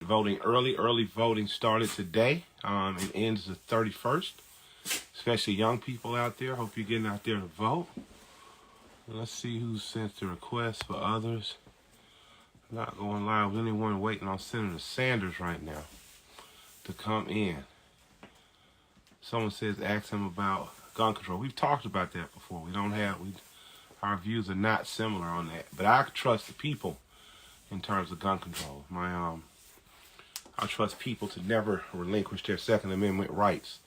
Voting early. Early voting started today. It ends the 31st. Especially young people out there. Hope you're getting out there to vote. Let's see who sent the request for others. Not going live with anyone waiting on Senator Sanders right now to come in. Someone says ask him about gun control. We've talked about that before. Our views are not similar on that. But I trust the people in terms of gun control. I trust people to never relinquish their Second Amendment rights.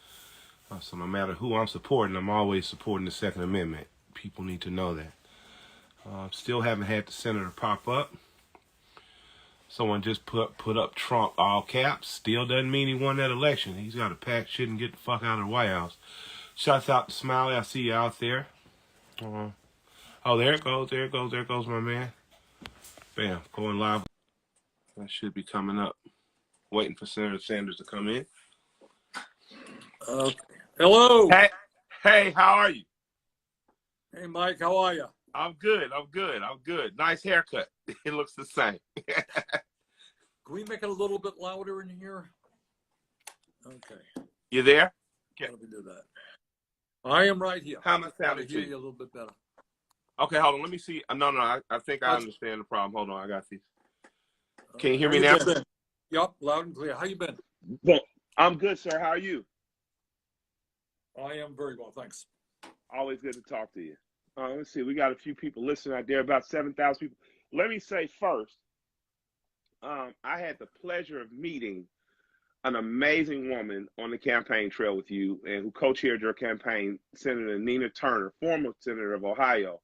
So no matter who I'm supporting, I'm always supporting the Second Amendment. People need to know that. Still haven't had the senator pop up. Someone just put up Trump all caps. Still doesn't mean he won that election. He's got to pack shit and get the fuck out of the White House. Shouts out to Smiley. I see you out there. Oh, there it goes. There goes my man. Bam, going live. That should be coming up. Waiting for Senator Sanders to come in. Hello. Hey, how are you? Hey, Mike, how are you? I'm good. Nice haircut. It looks the same. Can we make it a little bit louder in here? Okay. You there? Let me do that. I am right here. How am I sounding to hear you a little bit better? Okay, hold on. Let me see. No, I think I understand the problem. Hold on, I got these. Can you hear me now? Yep, loud and clear. How you been? Well, I'm good, sir. How are you? I am very well, thanks. Always good to talk to you. Let's see. We got a few people listening out there, about 7,000 people. Let me say first, I had the pleasure of meeting an amazing woman on the campaign trail with you and who co-chaired your campaign, Senator Nina Turner, former senator of Ohio.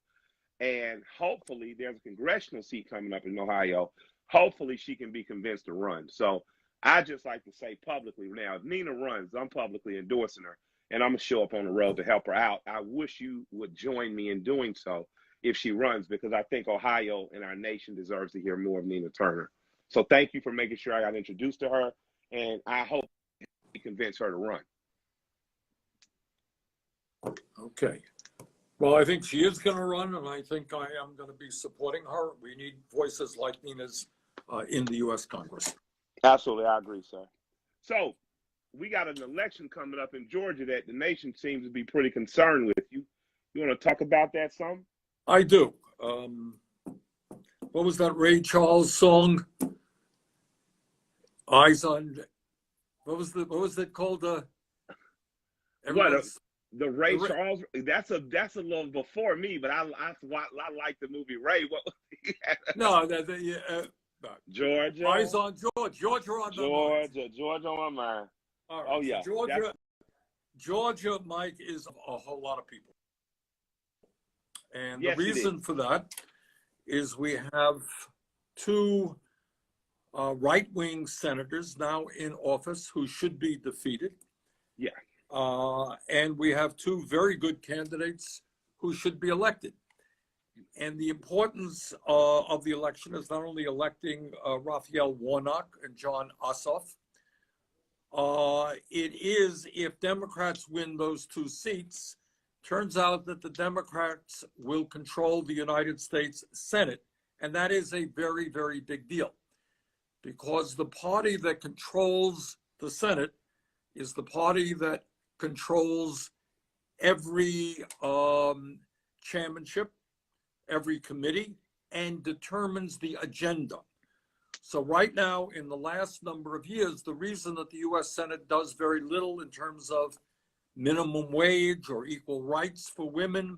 And hopefully there's a congressional seat coming up in Ohio. Hopefully she can be convinced to run. So I just like to say publicly now, if Nina runs, I'm publicly endorsing her. And I'm going to show up on the road to help her out. I wish you would join me in doing so if she runs, because I think Ohio and our nation deserves to hear more of Nina Turner. So thank you for making sure I got introduced to her, and I hope we convince her to run. Okay. Well, I think she is going to run, and I think I am going to be supporting her. We need voices like Nina's in the U.S. Congress. Absolutely. I agree, sir. So we got an election coming up in Georgia that the nation seems to be pretty concerned with. You want to talk about that some? I do. What was that Ray Charles song? Eyes on. What was it called? The Ray Charles. That's a little before me, but I like the movie Ray. What? No, Georgia. Eyes on George. Georgia on my mind. Georgia on my mind. All right, oh yeah. So Georgia, Mike, is a whole lot of people. And the reason for that is we have two right-wing senators now in office who should be defeated. Yeah. And we have two very good candidates who should be elected. And the importance of the election is not only electing Raphael Warnock and John Ossoff. It is, if Democrats win those two seats, turns out that the Democrats will control the United States Senate. And that is a very, very big deal, because the party that controls the Senate is the party that controls every chairmanship, every committee, and determines the agenda. So right now, in the last number of years, the reason that the U.S. Senate does very little in terms of minimum wage or equal rights for women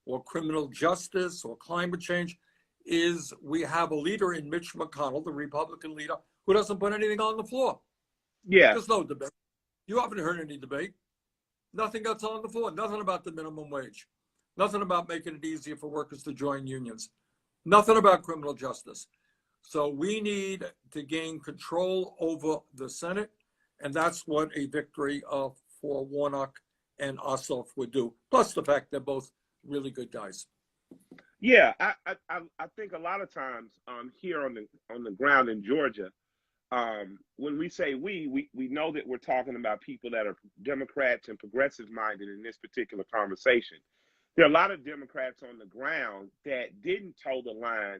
or criminal justice or climate change is we have a leader in Mitch McConnell, the Republican leader, who doesn't put anything on the floor. Yeah. There's no debate. You haven't heard any debate. Nothing gets on the floor. Nothing about the minimum wage. Nothing about making it easier for workers to join unions. Nothing about criminal justice. So we need to gain control over the Senate, and that's what a victory for Warnock and Ossoff would do. Plus the fact they're both really good guys. Yeah, I think a lot of times here on the ground in Georgia, when we say we know that we're talking about people that are Democrats and progressive minded in this particular conversation. There are a lot of Democrats on the ground that didn't toe the line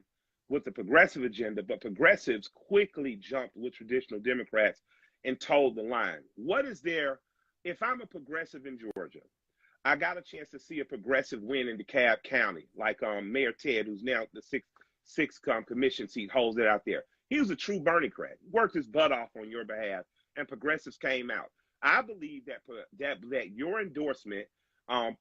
with the progressive agenda, but progressives quickly jumped with traditional Democrats and told the line. What is there? If I'm a progressive in Georgia, I got a chance to see a progressive win in DeKalb County, like Mayor Ted, who's now the sixth commission seat, holds it out there. He was a true Bernie-crat, worked his butt off on your behalf, and progressives came out. I believe that your endorsement,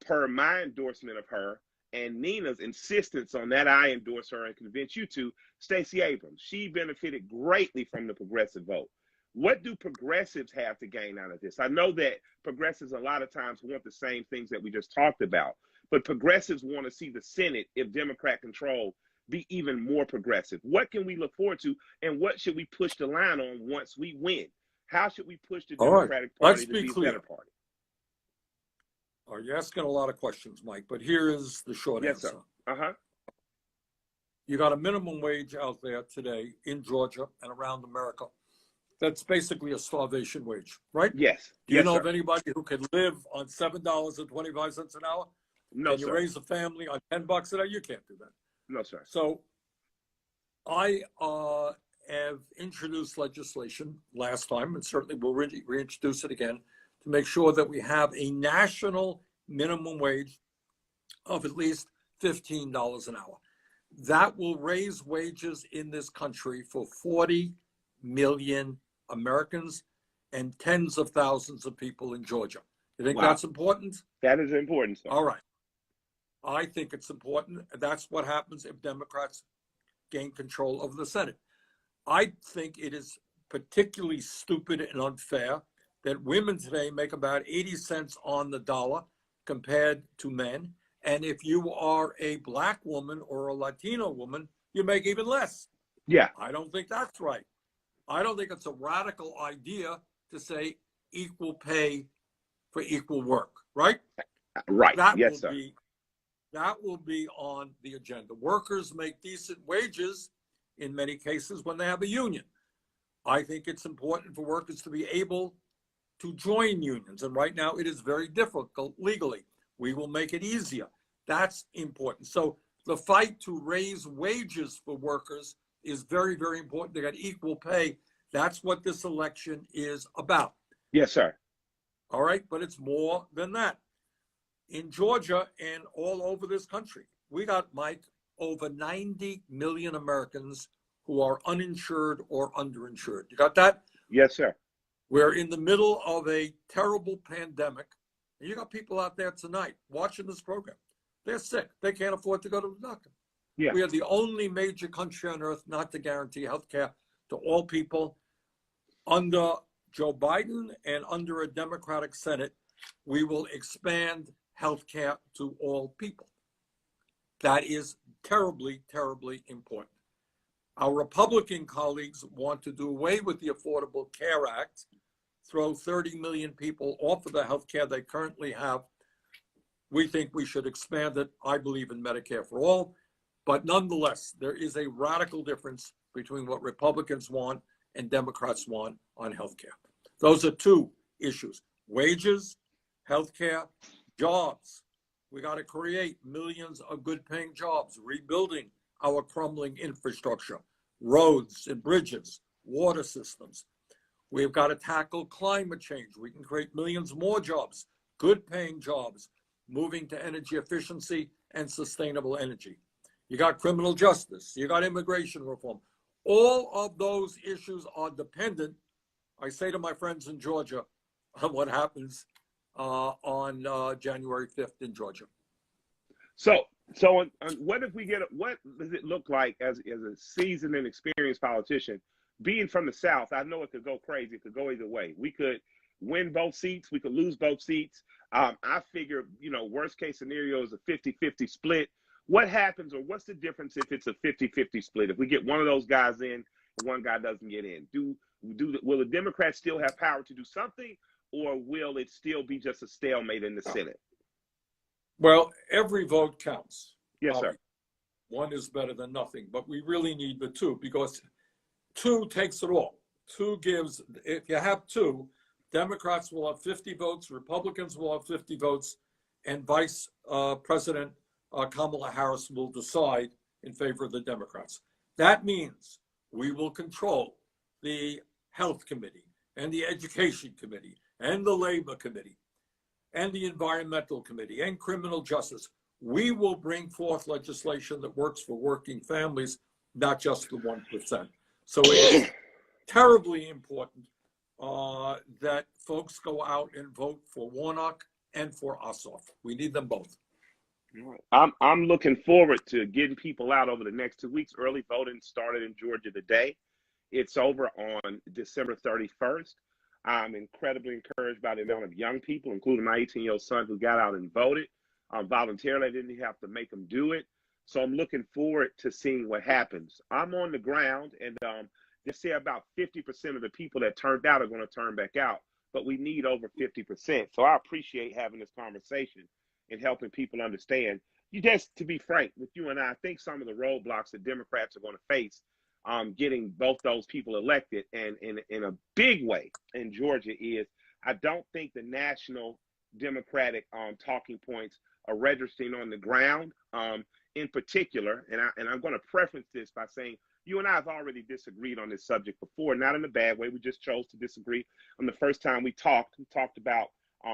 per my endorsement of her, and Nina's insistence on that I endorse her and convince you to, Stacey Abrams, she benefited greatly from the progressive vote. What do progressives have to gain out of this? I know that progressives a lot of times want the same things that we just talked about, but progressives want to see the Senate, if Democrat control, be even more progressive. What can we look forward to, and what should we push the line on once we win? How should we push the Democratic Party to be a better party? You're asking a lot of questions, Mike, but here is the short answer. Sir. You got a minimum wage out there today in Georgia and around America. That's basically a starvation wage, right? Yes. Do you know of anybody who can live on $7.25 an hour? No, and you raise a family on $10 an hour? You can't do that. No, sir. So I have introduced legislation last time, and certainly we'll reintroduce it again, to make sure that we have a national minimum wage of at least $15 an hour. That will raise wages in this country for 40 million Americans and tens of thousands of people in Georgia. You think that's important? That is important, sir. All right. I think it's important. That's what happens if Democrats gain control of the Senate. I think it is particularly stupid and unfair that women today make about 80 cents on the dollar compared to men. And if you are a black woman or a Latino woman, you make even less. Yeah. I don't think that's right. I don't think it's a radical idea to say equal pay for equal work, right? Right. That yes, sir. That will be on the agenda. Workers make decent wages in many cases when they have a union. I think it's important for workers to be able to join unions. And right now it is very difficult legally. We will make it easier. That's important. So the fight to raise wages for workers is very, very important. They got equal pay. That's what this election is about. Yes, sir. All right. But it's more than that. In Georgia and all over this country, we got, Mike, over 90 million Americans who are uninsured or underinsured. You got that? Yes, sir. We're in the middle of a terrible pandemic. And you got people out there tonight watching this program. They're sick. They can't afford to go to the doctor. Yeah. We are the only major country on earth not to guarantee health care to all people. Under Joe Biden and under a Democratic Senate, we will expand health care to all people. That is terribly, terribly important. Our Republican colleagues want to do away with the Affordable Care Act, throw 30 million people off of the health care they currently have. We think we should expand it. I believe in Medicare for all. But nonetheless, there is a radical difference between what Republicans want and Democrats want on health care. Those are two issues: wages, health care, jobs. We got to create millions of good paying jobs, rebuilding our crumbling infrastructure, roads and bridges, water systems. We've got to tackle climate change. We can create millions more jobs, good paying jobs, moving to energy efficiency and sustainable energy. You got criminal justice. You got immigration reform. All of those issues are dependent, I say to my friends in Georgia, on what happens on January 5th in Georgia. So what if we get, what does it look like as a seasoned and experienced politician, being from the South? I know it could go crazy. It could go either way. We could win both seats. We could lose both seats. I figure, worst case scenario is a 50-50 split. What happens, or what's the difference if it's a 50-50 split? If we get one of those guys in and one guy doesn't get in, will the Democrats still have power to do something, or will it still be just a stalemate in the Senate? Well, every vote counts. Yes, sir. One is better than nothing, but we really need the two, because two takes it all. Two gives, if you have two, Democrats will have 50 votes, Republicans will have 50 votes, and Vice President Kamala Harris will decide in favor of the Democrats. That means we will control the Health Committee and the Education Committee and the Labor Committee and the Environmental Committee and Criminal Justice. We will bring forth legislation that works for working families, not just the 1%. So it's terribly important that folks go out and vote for Warnock and for Ossoff. We need them both. I'm looking forward to getting people out over the next 2 weeks. Early voting started in Georgia today. It's over on December 31st. I'm incredibly encouraged by the amount of young people, including my 18-year-old son, who got out and voted voluntarily. I didn't have to make them do it. So I'm looking forward to seeing what happens. I'm on the ground, and they say about 50% of the people that turned out are going to turn back out, but we need over 50%. So I appreciate having this conversation and helping people understand. You just, to be frank with you and I think some of the roadblocks that Democrats are going to face getting both those people elected, and in a big way in Georgia, is I don't think the national Democratic talking points are registering on the ground. In particular, and I'm going to preference this by saying you and I have already disagreed on this subject before, not in a bad way. We just chose to disagree. On the first time we talked about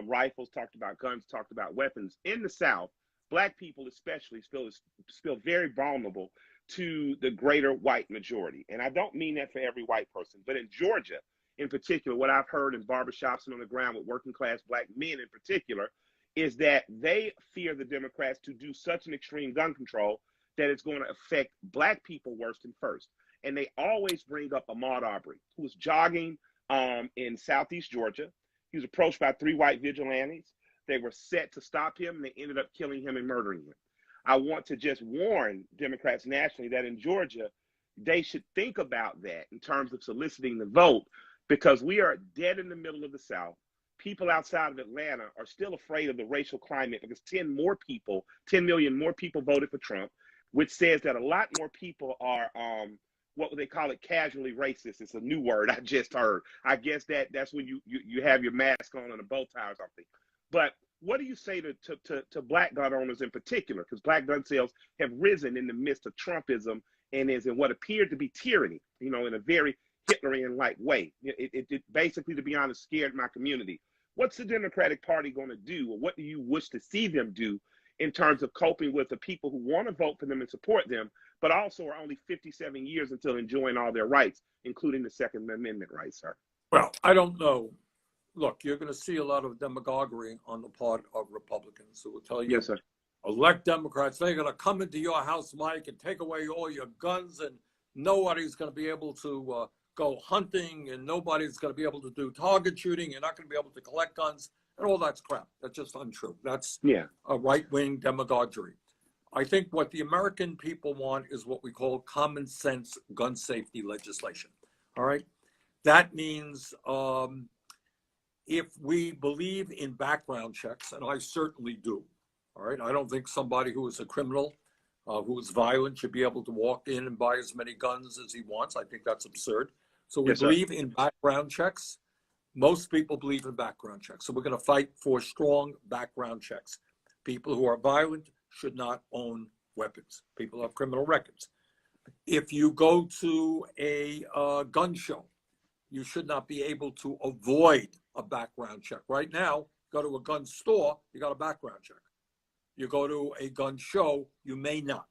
rifles, talked about guns, talked about weapons. In the South, Black people especially feel very vulnerable to the greater white majority. And I don't mean that for every white person, but in Georgia in particular, what I've heard in barbershops and on the ground with working class Black men in particular, is that they fear the Democrats to do such an extreme gun control that it's going to affect Black people worse than first. And they always bring up Ahmaud Arbery, who was jogging in Southeast Georgia. He was approached by 3 white vigilantes. They were set to stop him, and they ended up killing him and murdering him. I want to just warn Democrats nationally that in Georgia, they should think about that in terms of soliciting the vote, because we are dead in the middle of the South. People outside of Atlanta are still afraid of the racial climate because 10 million more people voted for Trump, which says that a lot more people are, what would they call it, casually racist. It's a new word I just heard. I guess that's when you have your mask on and a bow tie or something. But what do you say to Black gun owners in particular? Because Black gun sales have risen in the midst of Trumpism and is in what appeared to be tyranny, in a very Hitlerian-like way. It basically, to be honest, scared my community. What's the Democratic Party going to do, or what do you wish to see them do in terms of coping with the people who want to vote for them and support them, but also are only 57 years until enjoying all their rights, including the Second Amendment rights, sir? Well, I don't know. Look, you're going to see a lot of demagoguery on the part of Republicans who will tell you, yes, sir, elect Democrats. They're going to come into your house, Mike, and take away all your guns, and nobody's going to be able to go hunting, and nobody's going to be able to do target shooting. You're not going to be able to collect guns, and all that's crap. That's just untrue. That's a right-wing demagoguery. I think what the American people want is what we call common sense gun safety legislation. All right? That means if we believe in background checks, and I certainly do, all right? I don't think somebody who is a criminal, who is violent, should be able to walk in and buy as many guns as he wants. I think that's absurd. So we believe in background checks. Most people believe in background checks. So we're going to fight for strong background checks. People who are violent should not own weapons. People have criminal records. If you go to a gun show, you should not be able to avoid a background check. Right now, go to a gun store, you got a background check. You go to a gun show, you may not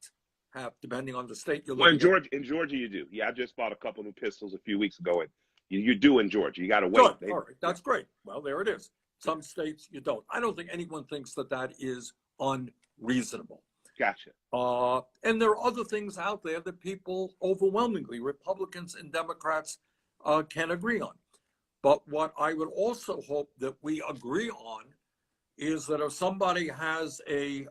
have, depending on the state you're looking at. In Georgia, you do. Yeah, I just bought a couple new pistols a few weeks ago, and you do in Georgia. You got to wait. Good. All right, that's great. Well, there it is. Some states you don't. I don't think anyone thinks that is unreasonable. Gotcha. And there are other things out there that people overwhelmingly, Republicans and Democrats, can agree on. But what I would also hope that we agree on is that if somebody has a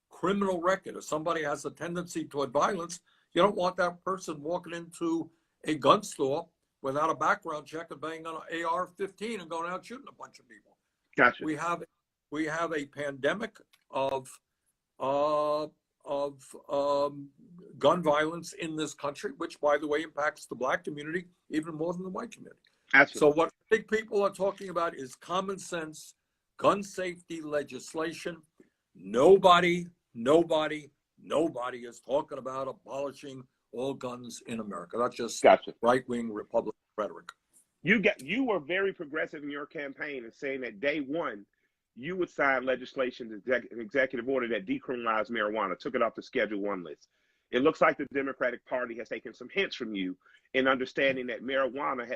criminal record, if somebody has a tendency toward violence, you don't want that person walking into a gun store without a background check and banging on an AR-15 and going out shooting a bunch of people. Gotcha. We have a pandemic of gun violence in this country, which, by the way, impacts the Black community even more than the white community. Absolutely. So what I think people are talking about is common sense gun safety legislation. Nobody is talking about abolishing all guns in America. That's just Gotcha. right-wing Republican rhetoric. You were very progressive in your campaign in saying that day one, you would sign legislation, an executive order that decriminalized marijuana, took it off the Schedule 1 list. It looks like the Democratic Party has taken some hints from you in understanding that marijuana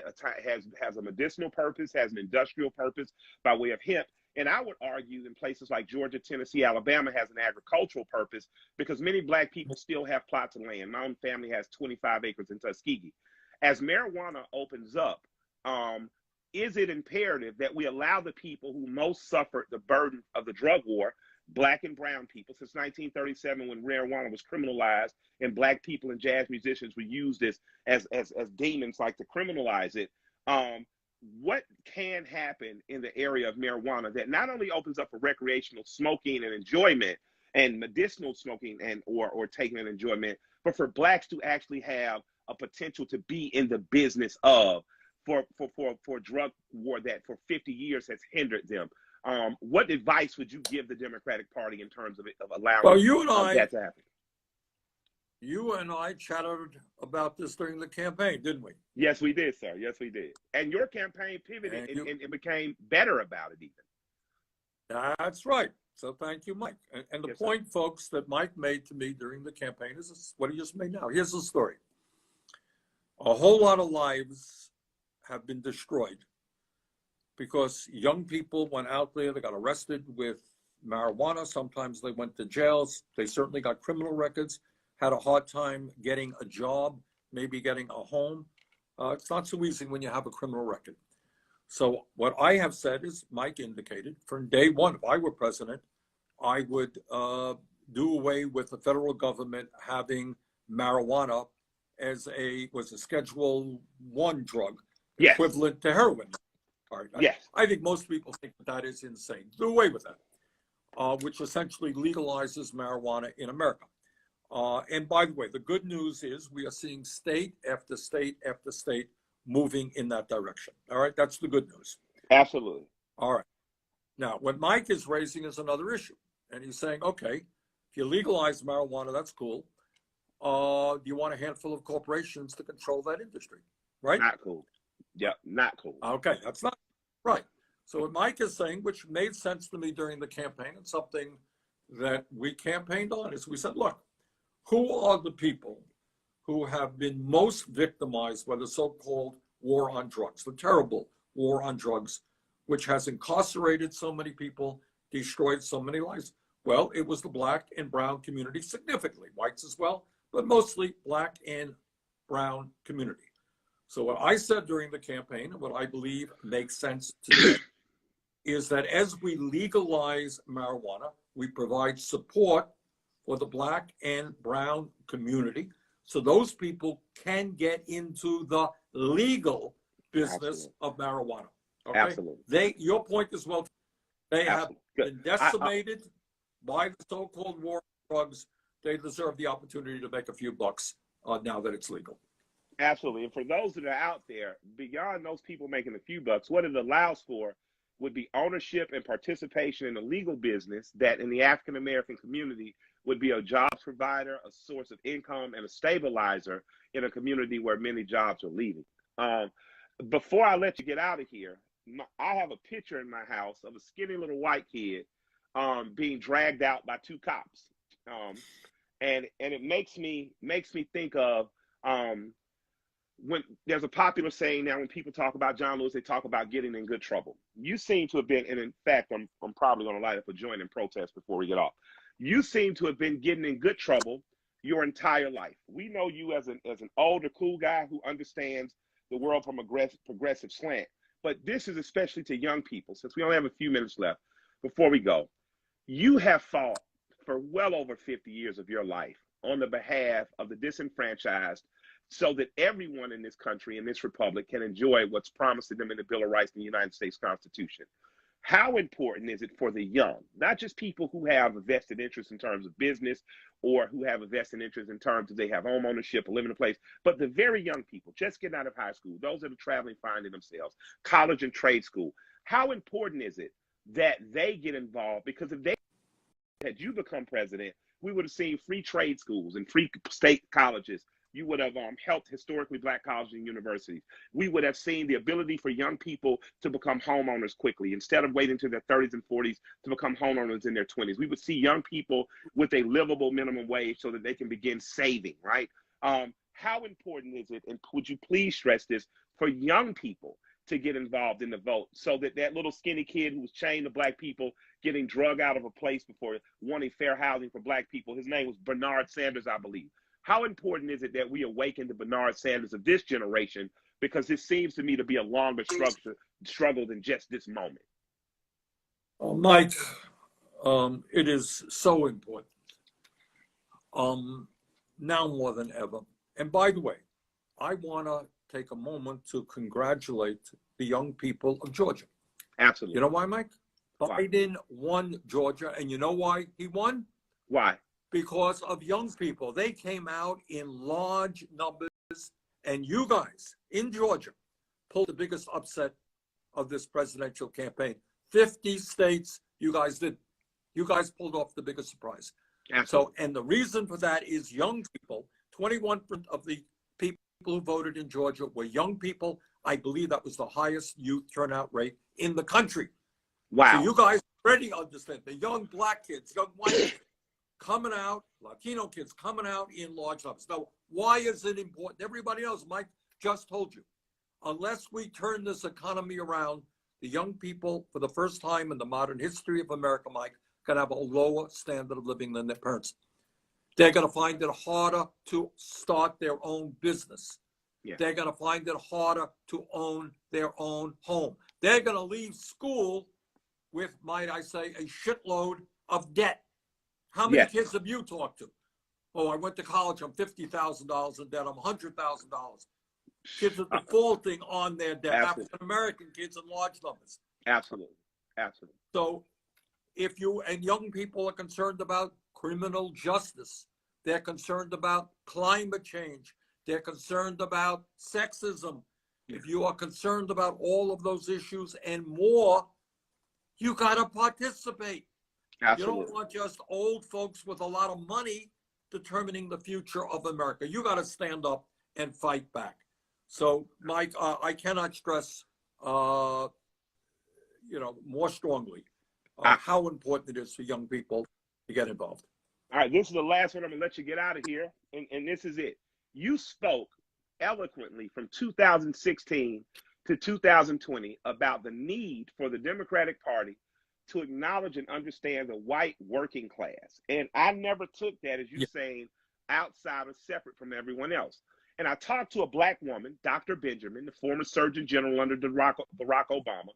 has a medicinal purpose, has an industrial purpose by way of hemp. And I would argue in places like Georgia, Tennessee, Alabama has an agricultural purpose because many Black people still have plots of land. My own family has 25 acres in Tuskegee. As marijuana opens up, is it imperative that we allow the people who most suffered the burden of the drug war, Black and brown people, since 1937 when marijuana was criminalized and Black people and jazz musicians were used as demons like to criminalize it, what can happen in the area of marijuana that not only opens up for recreational smoking and enjoyment and medicinal smoking and or taking an enjoyment, but for Blacks to actually have a potential to be in the business of for drug war that for 50 years has hindered them. What advice would you give the Democratic Party in terms of allowing that to happen? You and I chatted about this during the campaign, didn't we? Yes, we did, sir. Yes, we did. And your campaign pivoted and it became better about it even. That's right. So thank you, Mike. And the point, folks, that Mike made to me during the campaign is what he just made now. Here's the story. A whole lot of lives have been destroyed because young people went out there, they got arrested with marijuana. Sometimes they went to jails. They certainly got criminal records, had a hard time getting a job, maybe getting a home. It's not so easy when you have a criminal record. So what I have said is, Mike indicated, from day one, if I were president, I would do away with the federal government having marijuana as a Schedule 1 drug, equivalent to heroin. All right. I think most people think that is insane. Do away with that, which essentially legalizes marijuana in America. And by the way, the good news is we are seeing state after state after state moving in that direction. All right, that's the good news. Absolutely. All right. Now, what Mike is raising is another issue. And he's saying, okay, if you legalize marijuana, that's cool. Do you want a handful of corporations to control that industry? Right? Not cool. Yep, not cool. Okay, that's not right. So what Mike is saying, which made sense to me during the campaign, and something that we campaigned on, is we said, look, who are the people who have been most victimized by the so-called war on drugs, the terrible war on drugs, which has incarcerated so many people, destroyed so many lives? Well, it was the Black and brown community, significantly, whites as well, but mostly Black and brown community. So what I said during the campaign, and what I believe makes sense today, is that as we legalize marijuana, we provide support for the Black and brown community, so those people can get into the legal business of marijuana. Okay? Absolutely. Your point is well, they have been decimated by the so-called war on drugs. They deserve the opportunity to make a few bucks now that it's legal. Absolutely. And for those that are out there, beyond those people making a few bucks, what it allows for would be ownership and participation in a legal business that in the African-American community would be a jobs provider, a source of income, and a stabilizer in a community where many jobs are leaving. Before I let you get out of here, I have a picture in my house of a skinny little white kid being dragged out by two cops. And it makes me think of when there's a popular saying now when people talk about John Lewis, they talk about getting in good trouble. You seem to have been, and in fact, I'm probably going to light up a joint in protest before we get off. You seem to have been getting in good trouble your entire life. We know you as an older, cool guy who understands the world from a progressive slant. But this is especially to young people, since we only have a few minutes left before we go. You have fought for well over 50 years of your life on the behalf of the disenfranchised, so that everyone in this country, in this republic, can enjoy what's promised to them in the Bill of Rights in the United States Constitution. How important is it for the young, not just people who have a vested interest in terms of business or who have a vested interest in terms of they have home ownership or live in a place, but the very young people just getting out of high school, those that are traveling, finding themselves, college and trade school, how important is it that they get involved? Because if they had you become president, we would have seen free trade schools and free state colleges You would have helped historically black colleges and universities. We would have seen the ability for young people to become homeowners quickly instead of waiting to their 30s and 40s to become homeowners in their 20s. We would see young people with a livable minimum wage so that they can begin saving, right? How important is it, and would you please stress this, for young people to get involved in the vote so that that little skinny kid who was chained to black people getting drug out of a place before wanting fair housing for black people, his name was Bernard Sanders, I believe. How important is it that we awaken the Bernard Sanders of this generation? Because this seems to me to be a longer struggle than just this moment. Mike, it is so important. Now more than ever. And by the way, I want to take a moment to congratulate the young people of Georgia. Absolutely. You know why, Mike? Why? Biden won Georgia, and you know why he won? Why? Because of young people. They came out in large numbers, and you guys in Georgia pulled the biggest upset of this presidential campaign. 50 states, you guys did. You guys pulled off the biggest surprise. Absolutely. So, and the reason for that is young people. 21% of the people who voted in Georgia were young people. I believe that was the highest youth turnout rate in the country. Wow. So you guys already understand the young black kids, young white kids coming out, Latino kids coming out in large numbers. Now, why is it important? Everybody knows, Mike just told you, unless we turn this economy around, the young people, for the first time in the modern history of America, Mike, can have a lower standard of living than their parents. They're going to find it harder to start their own business. Yeah. They're going to find it harder to own their own home. They're going to leave school with, might I say, a shitload of debt. How many kids have you talked to? Oh, I went to college, I'm $50,000 in debt, I'm $100,000. Kids are defaulting on their debt. African-American kids in large numbers. Absolutely. Absolutely. So if you, and young people are concerned about criminal justice, they're concerned about climate change, they're concerned about sexism. If you are concerned about all of those issues and more, you got to participate. Absolutely. You don't want just old folks with a lot of money determining the future of America. You got to stand up and fight back. So, Mike, I cannot stress, more strongly how important it is for young people to get involved. All right, this is the last one. I'm going to let you get out of here, and this is it. You spoke eloquently from 2016 to 2020 about the need for the Democratic Party to acknowledge and understand the white working class. And I never took that as you saying outside or separate from everyone else. And I talked to a black woman, Dr. Benjamin, the former Surgeon General under Barack Obama,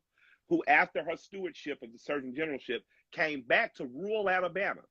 who after her stewardship of the Surgeon Generalship came back to rural Alabama.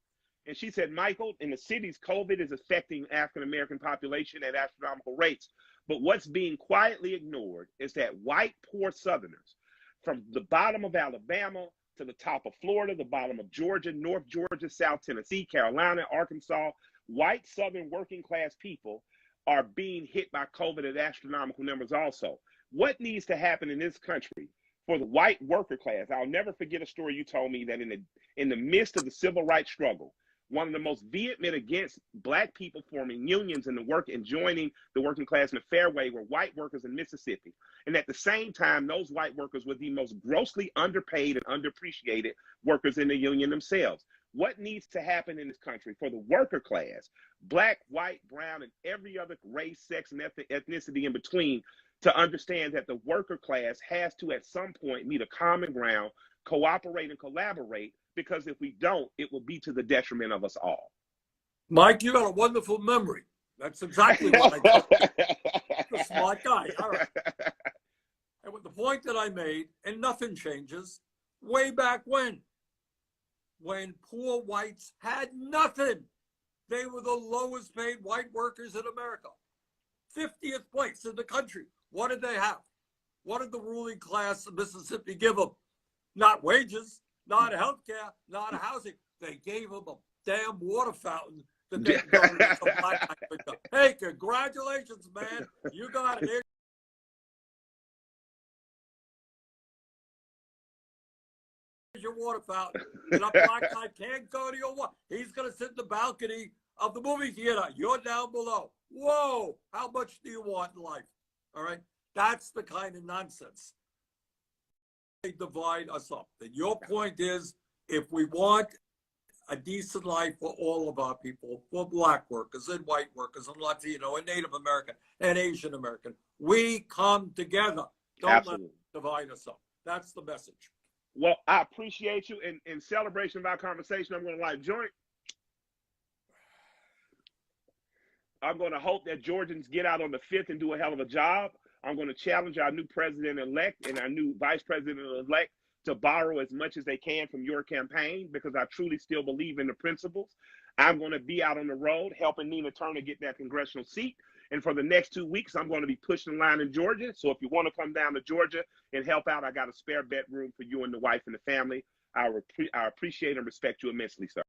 And she said, Michael, in the cities, COVID is affecting African-American population at astronomical rates. But what's being quietly ignored is that white poor Southerners from the bottom of Alabama to the top of Florida, the bottom of Georgia, North Georgia, South Tennessee, Carolina, Arkansas, white Southern working class people are being hit by COVID at astronomical numbers also. What needs to happen in this country for the white worker class? I'll never forget a story you told me that in the midst of the civil rights struggle, one of the most vehement against black people forming unions in the work and joining the working class in a fair way were white workers in Mississippi. And at the same time, those white workers were the most grossly underpaid and underappreciated workers in the union themselves. What needs to happen in this country for the worker class, black, white, brown, and every other race, sex, and ethnicity in between, to understand that the worker class has to at some point meet a common ground, cooperate and collaborate, because if we don't, it will be to the detriment of us all. Mike, you got a wonderful memory. That's exactly what I thought. You're a smart guy. All right. And with the point that I made, and nothing changes, way back when poor whites had nothing. They were the lowest paid white workers in America. 50th place in the country. What did they have? What did the ruling class of Mississippi give them? Not wages, not health care, not housing. They gave them a damn water fountain that they donated to Black Africa. Hey, congratulations, man. You got it. Here's your water fountain. And a black guy can't go to your water. He's going to sit in the balcony of the movie theater. You're down below. Whoa, how much do you want in life? All right. That's the kind of nonsense. They divide us up. And your point is, if we want a decent life for all of our people, for black workers and white workers and Latino and Native American and Asian American, we come together. Don't Absolutely. let divide us up. That's the message. Well, I appreciate you. In celebration of our conversation, I'm going to light a joint. I'm going to hope that Georgians get out on the 5th and do a hell of a job. I'm going to challenge our new president-elect and our new vice president-elect to borrow as much as they can from your campaign, because I truly still believe in the principles. I'm going to be out on the road helping Nina Turner get that congressional seat. And for the next 2 weeks, I'm going to be pushing the line in Georgia. So if you want to come down to Georgia and help out, I got a spare bedroom for you and the wife and the family. I appreciate and respect you immensely, sir.